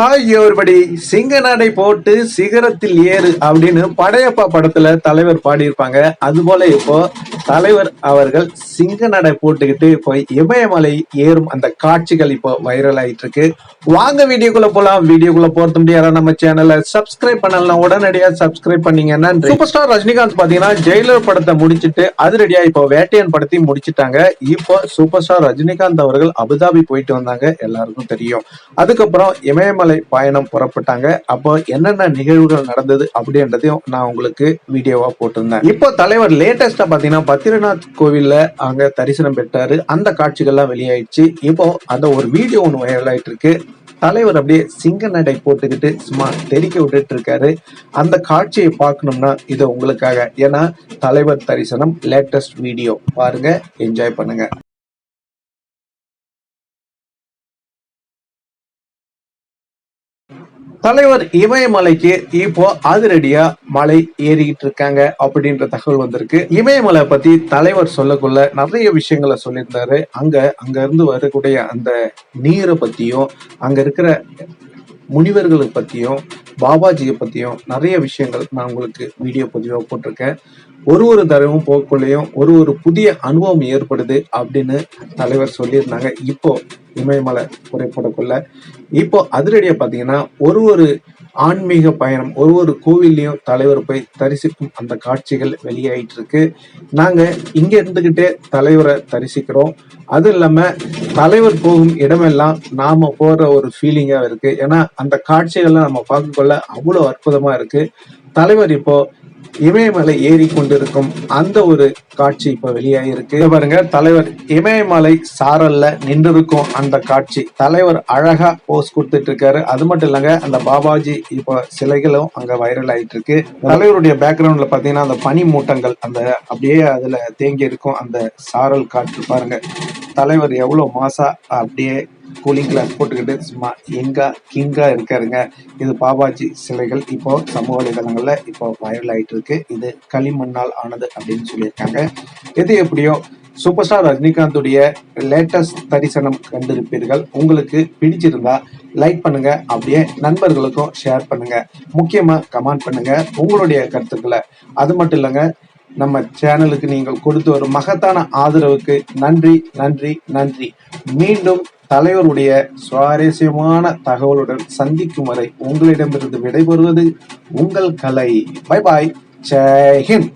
Hi everybody, சிங்க நடை போட்டு சிகரத்தில் ஏறு அப்படின்னு படையப்பா படத்துல தலைவர் பாடியிருப்பாங்க. அது போல இப்போ தலைவர் அவர்கள் சிங்க நடை போட்டுக்கிட்டு இப்போ இமயமலை ஏறும் அந்த காட்சிகள் இப்போ வைரல் ஆயிட்டு இருக்கு. வாங்க வீடியோக்குள்ள போலாம். வீடியோக்குள்ள போறது முடியாத நம்ம சேனலை சப்ஸ்கிரைப் பண்ணலாம், உடனடியா சப்ஸ்கிரைப் பண்ணீங்கன்னா. சூப்பர் ஸ்டார் ரஜினிகாந்த் பாத்தீங்கன்னா ஜெயிலர் படத்தை முடிச்சிட்டு அதிரடியா இப்போ வேட்டையன் படத்தையும் முடிச்சிட்டாங்க. இப்போ சூப்பர் ஸ்டார் ரஜினிகாந்த் அவர்கள் அபுதாபி போயிட்டு வந்தாங்க, எல்லாருக்கும் தெரியும். அதுக்கப்புறம் இமயமலை பயணம் புறப்பட்டாங்க. அப்போ என்னென்ன நிகழ்வுகள் நடந்தது அப்படின்றதையும் நான் உங்களுக்கு வீடியோவா போட்டிருந்தேன். இப்போ தலைவர் லேட்டஸ்டா பாத்தீங்கன்னா பத்ரிநாத் கோவில்ல அங்க தரிசனம் பெற்றாரு. அந்த காட்சிகள்லாம் வெளியாயிடுச்சு. இப்போ அந்த ஒரு வீடியோ ஒன்று வைரல் ஆயிட்டு இருக்கு. தலைவர் அப்படியே சிங்க நடை போட்டுக்கிட்டு சும்மா தெரிக்க விட்டுட்டு இருக்காரு. அந்த காட்சியை பார்க்கணும்னா இது உங்களுக்காக. ஏன்னா தலைவர் தரிசனம் லேட்டஸ்ட் வீடியோ பாருங்க, என்ஜாய் பண்ணுங்க. தலைவர் இமயமலைக்கு இப்போ அதிரடியா மலை ஏறிக்கிட்டு இருக்காங்க அப்படின்ற தகவல் வந்திருக்கு. இமயமலை பத்தி தலைவர் சொல்லக்குள்ள நிறைய விஷயங்களை சொல்லியிருந்தாரு. அங்க இருந்து வரக்கூடிய அந்த நீரை பத்தியும், அங்க இருக்கிற முனிவர்களை பத்தியும், பாபாஜியை பத்தியும் நிறைய விஷயங்கள் நான் உங்களுக்கு வீடியோ பதிவாக போட்டிருக்கேன். ஒரு தடவும் போக்குள்ளேயும் ஒரு புதிய அனுபவம் ஏற்படுது அப்படின்னு தலைவர் சொல்லியிருந்தாங்க. இப்போ இமயமலை புறப்படக்குள்ள இப்போ அதிரடியா பாத்தீங்கன்னா ஒரு ஆன்மீக பயணம், ஒரு கோவில்லையும் தலைவர் போய் தரிசிக்கும் அந்த காட்சிகள் வெளியாயிட்டு இருக்கு. நாங்க இங்க இருந்துகிட்டே தலைவரை தரிசிக்கிறோம். அது இல்லாம தலைவர் போகும் இடமெல்லாம் நாம போற ஒரு ஃபீலிங்கா இருக்கு. ஏன்னா அந்த காட்சிகள்லாம் நம்ம பார்க்கக்குள்ள அவ்வளவு அற்புதமா இருக்கு. தலைவர் இப்போ இமயமலை ஏறி கொண்டிருக்கும் அந்த ஒரு காட்சி இப்ப வெளியாகிருக்கு. பாருங்க, தலைவர் இமயமலை சாரல்ல நின்றிருக்கும் அந்த காட்சி. தலைவர் அழகா போஸ் கொடுத்துட்டு இருக்காரு. அது மட்டும் இல்லங்க, அந்த பாபாஜி இப்ப சிலைகளும் அங்க வைரல் ஆயிட்டு இருக்கு. தலைவருடைய பேக்ரவுண்ட்ல பாத்தீங்கன்னா அந்த பனி மூட்டங்கள் அந்த அப்படியே அதுல தேங்கி இருக்கும் அந்த சாரல் காற்று. பாருங்க தலைவர் எவ்வளவு மாசா அப்படியே கூலிங் கிளாஸ் போட்டுக்கிட்டு சும்மா கிங்கா இருக்காருங்க. இது பாபாஜி சிலைகள் இப்போ சமூக வலைதளங்கள்ல இப்போ வைரல் ஆயிட்டு இருக்கு. இது களிமண்ணால் ஆனது அப்படின்னு சொல்லியிருக்காங்க. எது எப்படியோ சூப்பர் ஸ்டார் ரஜினிகாந்துடைய லேட்டஸ்ட் தரிசனம் கண்டிருப்பீர்கள். உங்களுக்கு பிடிச்சிருந்தா லைக் பண்ணுங்க, அப்படியே நண்பர்களுக்கும் ஷேர் பண்ணுங்க, முக்கியமா கமெண்ட் பண்ணுங்க உங்களுடைய கருத்துக்களை. அது மட்டும் இல்லைங்க, நம்ம சேனலுக்கு நீங்கள் கொடுத்து வரும் மகத்தான ஆதரவுக்கு நன்றி நன்றி நன்றி. மீண்டும் தலைவருடைய சுவாரஸ்யமான தகவலுடன் சந்திக்கும் வரை உங்களிடமிருந்து விடைபெறுவது உங்கள் கலை. பை பாய், ஜெய் ஹிந்த்.